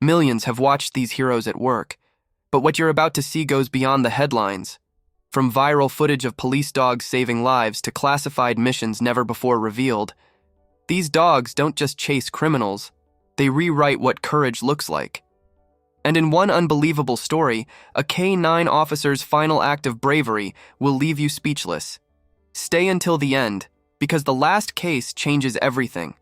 Millions have watched these heroes at work, but what you're about to see goes beyond the headlines. From viral footage of police dogs saving lives to classified missions never before revealed, these dogs don't just chase criminals, they rewrite what courage looks like. And in one unbelievable story, a K-9 officer's final act of bravery will leave you speechless. Stay until the end, because the last case changes everything.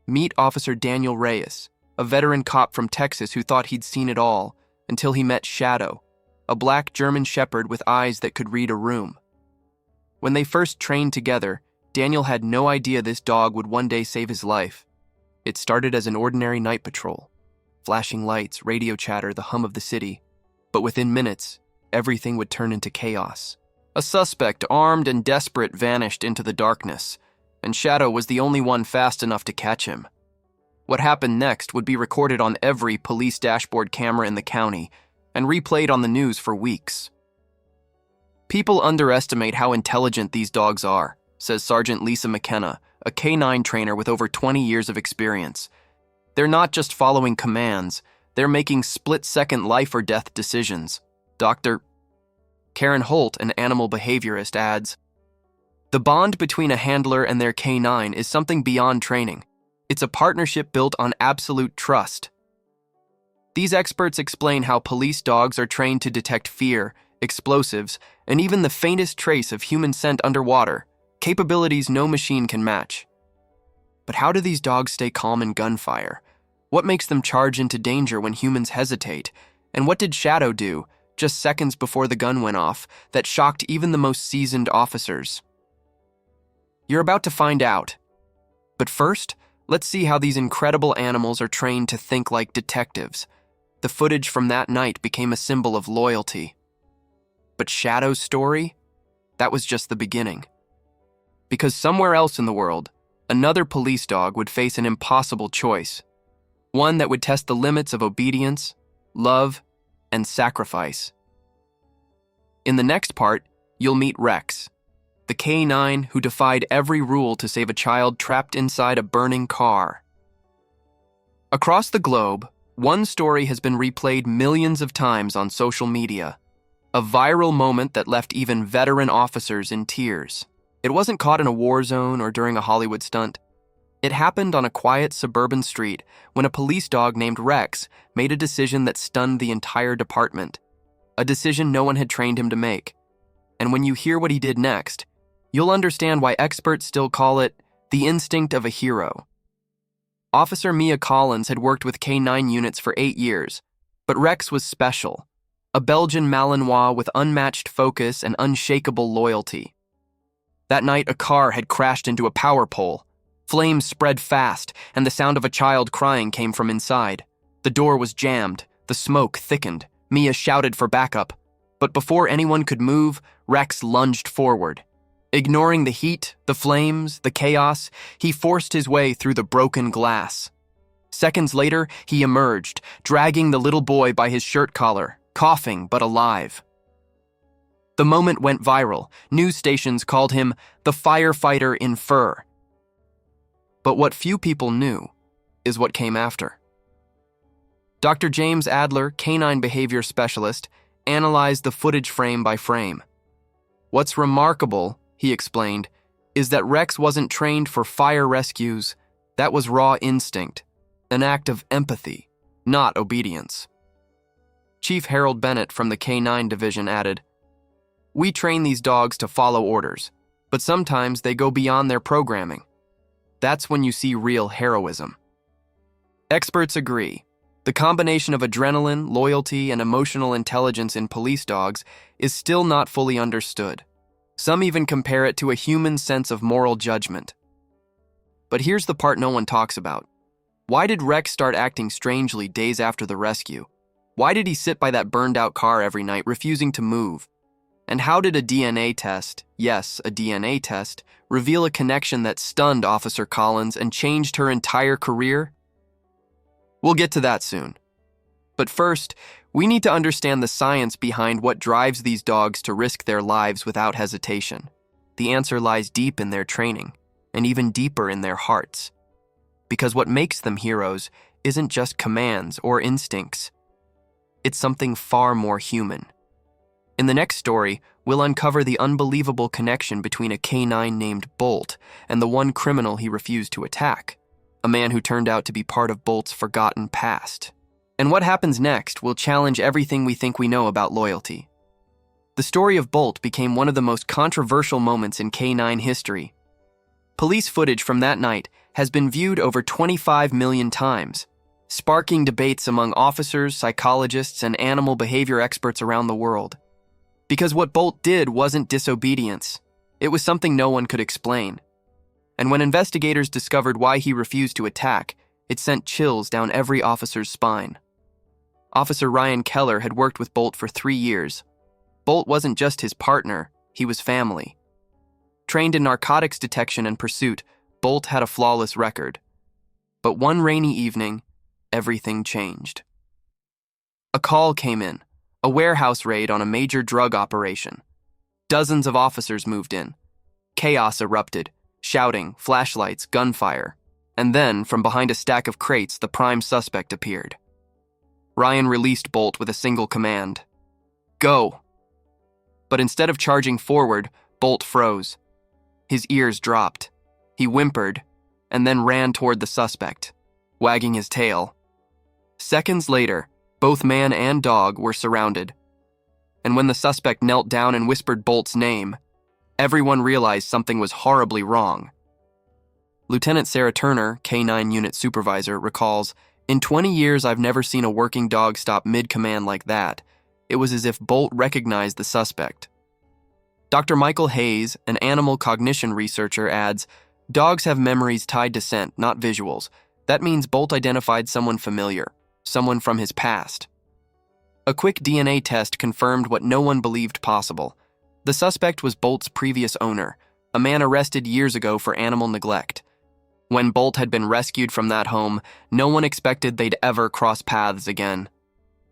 Meet Officer Daniel Reyes, a veteran cop from Texas who thought he'd seen it all, until he met Shadow, a black German shepherd with eyes that could read a room. When they first trained together, Daniel had no idea this dog would one day save his life. It started as an ordinary night patrol. Flashing lights, radio chatter, the hum of the city. But within minutes, everything would turn into chaos. A suspect, armed and desperate, vanished into the darkness, and Shadow was the only one fast enough to catch him. What happened next would be recorded on every police dashboard camera in the county and replayed on the news for weeks. People underestimate how intelligent these dogs are, says Sergeant Lisa McKenna, a K-9 trainer with over 20 years of experience. They're not just following commands, they're making split-second life or death decisions. Dr. Karen Holt, an animal behaviorist, adds, "The bond between a handler and their K-9 is something beyond training. It's a partnership built on absolute trust." These experts explain how police dogs are trained to detect fear, explosives, and even the faintest trace of human scent underwater, capabilities no machine can match. But how do these dogs stay calm in gunfire? What makes them charge into danger when humans hesitate? And what did Shadow do, just seconds before the gun went off, that shocked even the most seasoned officers? You're about to find out. But first, let's see how these incredible animals are trained to think like detectives. The footage from that night became a symbol of loyalty. But Shadow's story? That was just the beginning. Because somewhere else in the world, another police dog would face an impossible choice. One that would test the limits of obedience, love, and sacrifice. In the next part, you'll meet Rex, the K-9 who defied every rule to save a child trapped inside a burning car. Across the globe, one story has been replayed millions of times on social media. A viral moment that left even veteran officers in tears. It wasn't caught in a war zone or during a Hollywood stunt. It happened on a quiet suburban street when a police dog named Rex made a decision that stunned the entire department. A decision no one had trained him to make. And when you hear what he did next, you'll understand why experts still call it the instinct of a hero. Officer Mia Collins had worked with K-9 units for 8 years, but Rex was special. A Belgian Malinois with unmatched focus and unshakable loyalty. That night, a car had crashed into a power pole. Flames spread fast, and the sound of a child crying came from inside. The door was jammed, the smoke thickened. Mia shouted for backup. But before anyone could move, Rex lunged forward. Ignoring the heat, the flames, the chaos, he forced his way through the broken glass. Seconds later, he emerged, dragging the little boy by his shirt collar, coughing but alive. The moment went viral. News stations called him the firefighter in fur. But what few people knew is what came after. Dr. James Adler, canine behavior specialist, analyzed the footage frame by frame. What's remarkable, he explained, is that Rex wasn't trained for fire rescues. That was raw instinct, an act of empathy, not obedience. Chief Harold Bennett from the K-9 division added, "We train these dogs to follow orders, but sometimes they go beyond their programming. That's when you see real heroism." Experts agree. The combination of adrenaline, loyalty, and emotional intelligence in police dogs is still not fully understood. Some even compare it to a human sense of moral judgment. But here's the part no one talks about. Why did Rex start acting strangely days after the rescue? Why did he sit by that burned-out car every night, refusing to move? And how did a DNA test, yes, a DNA test, reveal a connection that stunned Officer Collins and changed her entire career? We'll get to that soon. But first, we need to understand the science behind what drives these dogs to risk their lives without hesitation. The answer lies deep in their training, and even deeper in their hearts. Because what makes them heroes isn't just commands or instincts. It's something far more human. In the next story, we'll uncover the unbelievable connection between a canine named Bolt and the one criminal he refused to attack, a man who turned out to be part of Bolt's forgotten past. And what happens next will challenge everything we think we know about loyalty. The story of Bolt became one of the most controversial moments in canine history. Police footage from that night has been viewed over 25 million times, sparking debates among officers, psychologists, and animal behavior experts around the world. Because what Bolt did wasn't disobedience. It was something no one could explain. And when investigators discovered why he refused to attack, it sent chills down every officer's spine. Officer Ryan Keller had worked with Bolt for 3 years. Bolt wasn't just his partner, he was family. Trained in narcotics detection and pursuit, Bolt had a flawless record. But one rainy evening, everything changed. A call came in, a warehouse raid on a major drug operation. Dozens of officers moved in. Chaos erupted, shouting, flashlights, gunfire. And then, from behind a stack of crates, the prime suspect appeared. Ryan released Bolt with a single command: "Go!" But instead of charging forward, Bolt froze. His ears dropped. He whimpered, and then ran toward the suspect, wagging his tail. Seconds later, both man and dog were surrounded. And when the suspect knelt down and whispered Bolt's name, everyone realized something was horribly wrong. Lieutenant Sarah Turner, K-9 unit supervisor, recalls, "In 20 years, I've never seen a working dog stop mid-command like that. It was as if Bolt recognized the suspect." Dr. Michael Hayes, an animal cognition researcher, adds, "Dogs have memories tied to scent, not visuals. That means Bolt identified someone familiar, someone from his past." A quick DNA test confirmed what no one believed possible. The suspect was Bolt's previous owner, a man arrested years ago for animal neglect. When Bolt had been rescued from that home, no one expected they'd ever cross paths again.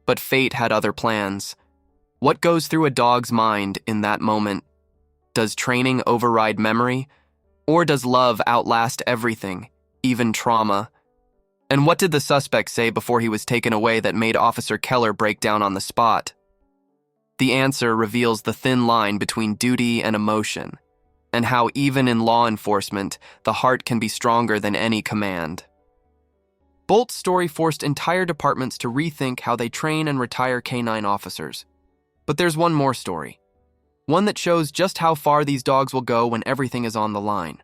But fate had other plans. What goes through a dog's mind in that moment? Does training override memory? Or does love outlast everything, even trauma? And what did the suspect say before he was taken away that made Officer Keller break down on the spot? The answer reveals the thin line between duty and emotion, and how even in law enforcement, the heart can be stronger than any command. Bolt's story forced entire departments to rethink how they train and retire canine officers. But there's one more story. One that shows just how far these dogs will go when everything is on the line.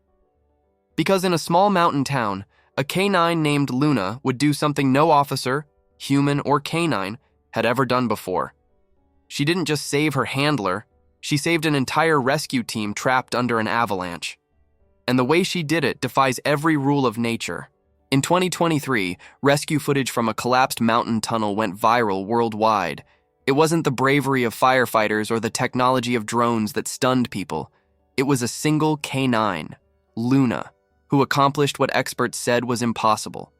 Because in a small mountain town, a canine named Luna would do something no officer, human or canine, had ever done before. She didn't just save her handler, she saved an entire rescue team trapped under an avalanche. And the way she did it defies every rule of nature. In 2023, rescue footage from a collapsed mountain tunnel went viral worldwide. It wasn't the bravery of firefighters or the technology of drones that stunned people. It was a single canine, Luna, who accomplished what experts said was impossible.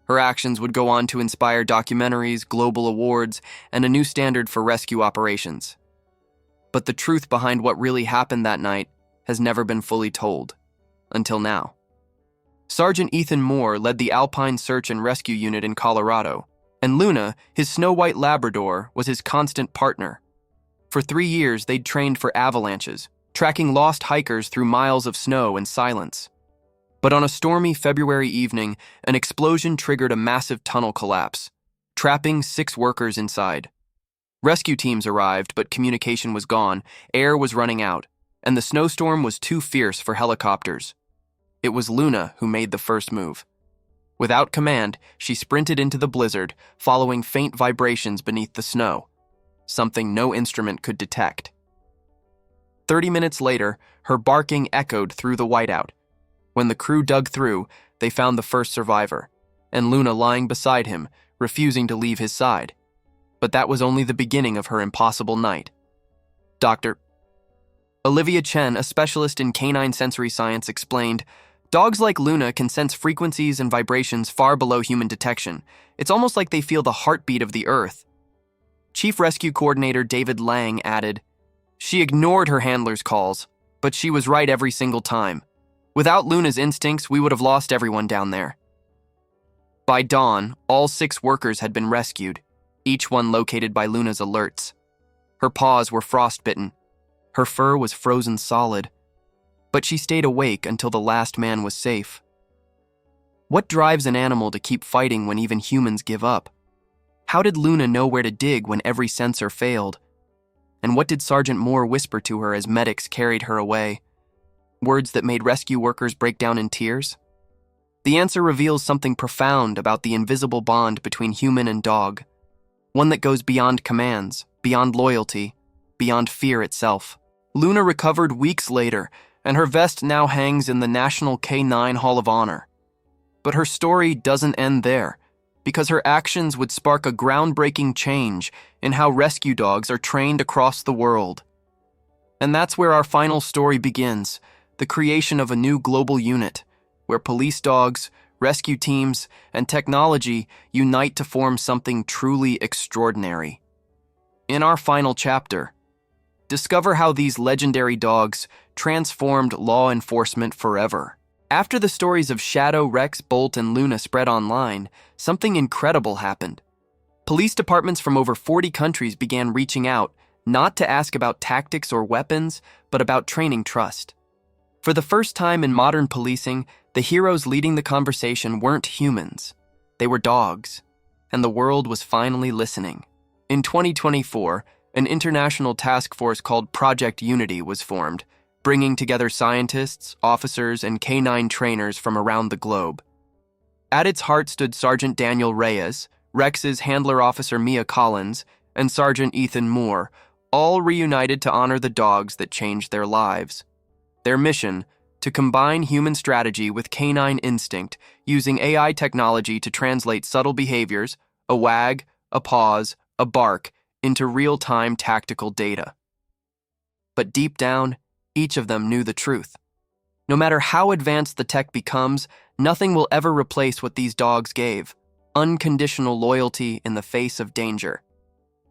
Her actions would go on to inspire documentaries, global awards, and a new standard for rescue operations. But the truth behind what really happened that night has never been fully told, until now. Sergeant Ethan Moore led the Alpine Search and Rescue Unit in Colorado, and Luna, his snow-white Labrador, was his constant partner. For 3 years, they'd trained for avalanches, tracking lost hikers through miles of snow in silence. But on a stormy February evening, an explosion triggered a massive tunnel collapse, trapping 6 workers inside. Rescue teams arrived, but communication was gone, air was running out, and the snowstorm was too fierce for helicopters. It was Luna who made the first move. Without command, she sprinted into the blizzard, following faint vibrations beneath the snow, something no instrument could detect. 30 minutes later, her barking echoed through the whiteout. When the crew dug through, they found the first survivor, and Luna lying beside him, refusing to leave his side. But that was only the beginning of her impossible night. Dr. Olivia Chen, a specialist in canine sensory science, explained, "Dogs like Luna can sense frequencies and vibrations far below human detection. It's almost like they feel the heartbeat of the earth." Chief Rescue Coordinator David Lang added, "She ignored her handler's calls, but she was right every single time. Without Luna's instincts, we would have lost everyone down there." By dawn, all 6 workers had been rescued, each one located by Luna's alerts. Her paws were frostbitten. Her fur was frozen solid. But she stayed awake until the last man was safe. What drives an animal to keep fighting when even humans give up? How did Luna know where to dig when every sensor failed? And what did Sergeant Moore whisper to her as medics carried her away? Words that made rescue workers break down in tears? The answer reveals something profound about the invisible bond between human and dog, one that goes beyond commands, beyond loyalty, beyond fear itself. Luna recovered weeks later, and her vest now hangs in the National K9 Hall of Honor. But her story doesn't end there, because her actions would spark a groundbreaking change in how rescue dogs are trained across the world. And that's where our final story begins, the creation of a new global unit, where police dogs, rescue teams, and technology unite to form something truly extraordinary. In our final chapter, discover how these legendary dogs transformed law enforcement forever. After the stories of Shadow, Rex, Bolt, and Luna spread online, something incredible happened. Police departments from over 40 countries began reaching out, not to ask about tactics or weapons, but about training trust. For the first time in modern policing, the heroes leading the conversation weren't humans. They were dogs, and the world was finally listening. In 2024, an international task force called Project Unity was formed, bringing together scientists, officers, and canine trainers from around the globe. At its heart stood Sergeant Daniel Reyes, Rex's handler officer Mia Collins, and Sergeant Ethan Moore, all reunited to honor the dogs that changed their lives. Their mission, to combine human strategy with canine instinct, using AI technology to translate subtle behaviors, a wag, a pause, a bark, into real-time tactical data. But deep down, each of them knew the truth. No matter how advanced the tech becomes, nothing will ever replace what these dogs gave: unconditional loyalty in the face of danger.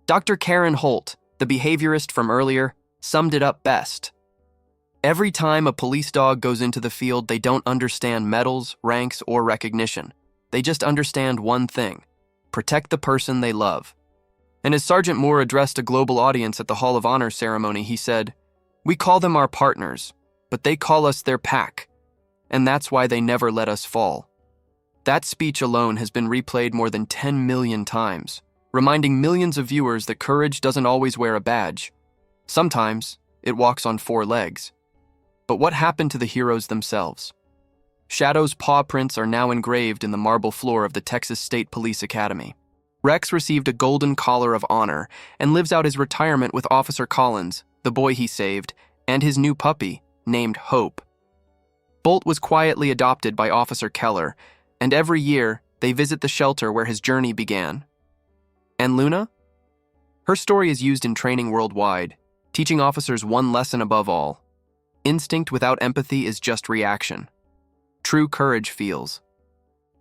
Dr. Karen Holt, the behaviorist from earlier, summed it up best. Every time a police dog goes into the field, they don't understand medals, ranks, or recognition. They just understand one thing: protect the person they love. And as Sergeant Moore addressed a global audience at the Hall of Honor ceremony, he said, "We call them our partners, but they call us their pack, and that's why they never let us fall." That speech alone has been replayed more than 10 million times, reminding millions of viewers that courage doesn't always wear a badge. Sometimes it walks on 4 legs. But what happened to the heroes themselves? Shadow's paw prints are now engraved in the marble floor of the Texas State Police Academy. Rex received a Golden Collar of Honor and lives out his retirement with Officer Collins, the boy he saved, and his new puppy, named Hope. Bolt was quietly adopted by Officer Keller, and every year they visit the shelter where his journey began. And Luna? Her story is used in training worldwide, teaching officers one lesson above all: instinct without empathy is just reaction. True courage feels.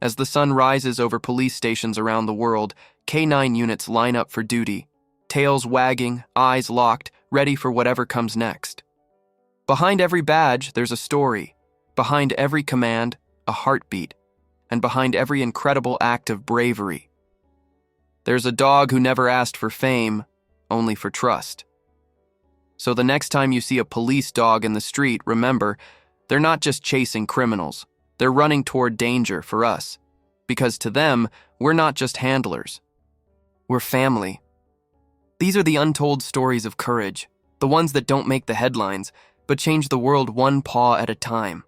As the sun rises over police stations around the world, K9 units line up for duty, tails wagging, eyes locked, ready for whatever comes next. Behind every badge, there's a story. Behind every command, a heartbeat. And behind every incredible act of bravery, there's a dog who never asked for fame, only for trust. So the next time you see a police dog in the street, remember, they're not just chasing criminals. They're running toward danger for us. Because to them, we're not just handlers. We're family. These are the untold stories of courage, the ones that don't make the headlines, but change the world one paw at a time.